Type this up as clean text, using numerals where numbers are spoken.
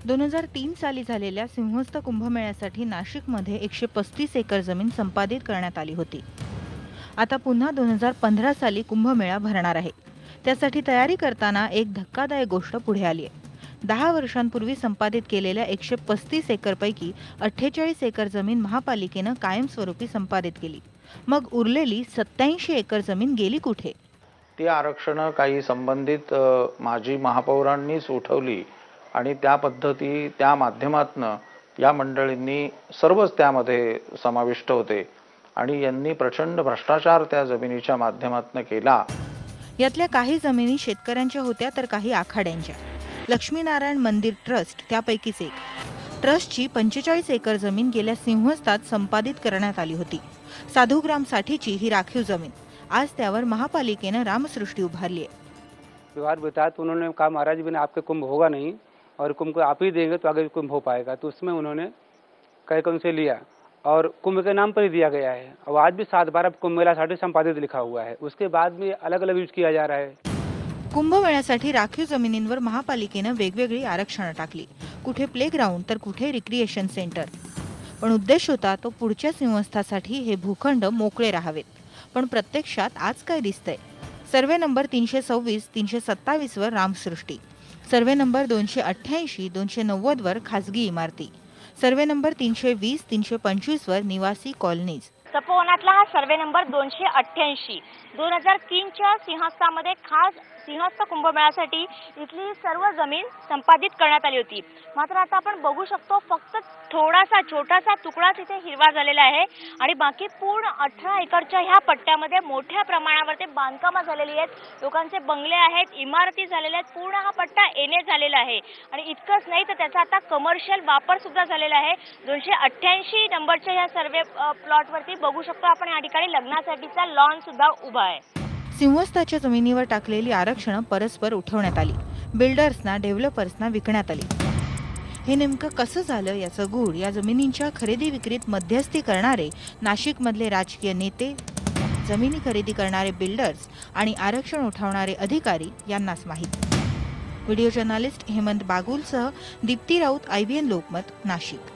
2003 साली झालेल्या सिंहस्थ कुंभमेळ्यासाठी नाशिकमध्ये 135 एकर जमीन संपादित करण्यात आली होती. आता पुन्हा 2015 साली कुंभमेळा भरणार आहे. त्यासाठी तयारी करताना एक धक्कादायक गोष्ट पुढे आली आहे. 10 वर्षांपूर्वी संपादित केलेल्या 135 एकरपैकी 48 एकर जमीन महापालिकेनं कायमस्वरूपी संपादित केली. मग उरलेली 87 एकर जमीन गेली कुठे? ती आरक्षणं काही संबंधित माजी महापौरांनीच उठवली आणि त्या पद्धती त्या माध्यमातनं या मंडळींनी सर्वच त्यामध्ये समाविष्ट होते आणि यांनी प्रचंड भ्रष्टाचार त्या जमिनीच्या माध्यमातनं केला. यातल्या काही जमिनी शेतकऱ्यांच्या होत्या तर काही आखाड्यांच्या. लक्ष्मीनारायण मंदिर ट्रस्ट त्यापैकीच एक. ट्रस्टची 45 एकर जमीन गेल्या सिंहस्थात संपादित करण्यात आली होती. साधुग्रामसाठीची ही राखीव जमीन. आज त्यावर महापालिकेनं रामसृष्टी उभारली आहे. व्यवहार बताया तो उन्होंने कहा महाराज बिना आपके कुंभ होगा नहीं और कुंभ को आप ही देंगे तो आगे कुंभ हो पाएगा। तो उसमें उन्होंने कई उनसे लिया और कुंभ के नाम पर ही दिया गया है। अब आज भी 7/12 कुंभ मेला साठी संपादित लिखा हुआ है। उसके बाद भी अलग अलग यूज किया जा रहा है। कुंभमेळ्यासाठी राखीव जमिनींवर महापालिकेनं वेगवेगळी आरक्षणं टाकली. कुठे प्लेग्राऊंड तर कुठे रिक्रिएशन सेंटर. पण उद्देश होता तो पुढच्या सिंहस्थासाठी हे भूखंड मोकळे राहावेत. पण प्रत्यक्षात आज काय दिसतंय? सर्वे नंबर 326, 327 वर रामसृष्टी. सर्वे नंबर 288, 290 वर खासगी इमारती. सर्वे नंबर 320, 325 वर निवासी कॉलनीज. तपोवनातला हा सर्वे नंबर 288 2003च्या सिंहस्थामध्ये खास सिंहस्थ कुंभमेळ्यासाठी इथली सर्व जमीन संपादित करण्यात आली होती. मात्र आता आपण बघू शकतो फक्त थोडासा छोटासा तुकडाच इथे हिरवा झालेला आहे आणि बाकी पूर्ण 18 एकरच्या ह्या पट्ट्यामध्ये मोठ्या प्रमाणावर ते बांधकामं झालेली आहेत. लोकांचे बंगले आहेत, इमारती झालेल्या आहेत. पूर्ण हा पट्टा एने झालेला आहे आणि इतकंच नाही तर त्याचा आता कमर्शियल वापर सुद्धा झालेला आहे. 288 नंबरच्या ह्या सर्वे प्लॉटवरती बघू शकतो आपण या ठिकाणी लग्नासाठीचा लॉन सुद्धा उभा आहे. सिंहस्थाच्या जमिनीवर टाकलेली आरक्षणं परस्पर उठवण्यात आली. बिल्डर्सना, डेव्हलपर्सना विकण्यात आली. हे नेमकं कसं झालं याचं गूढ या जमिनींच्या खरेदी विक्रीत मध्यस्थी करणारे नाशिकमधले राजकीय नेते, जमिनी खरेदी करणारे बिल्डर्स आणि आरक्षण उठवणारे अधिकारी यांनाच माहीत. व्हिडिओ जर्नलिस्ट हेमंत बागुलसह दीप्ती राऊत, IBN लोकमत, नाशिक.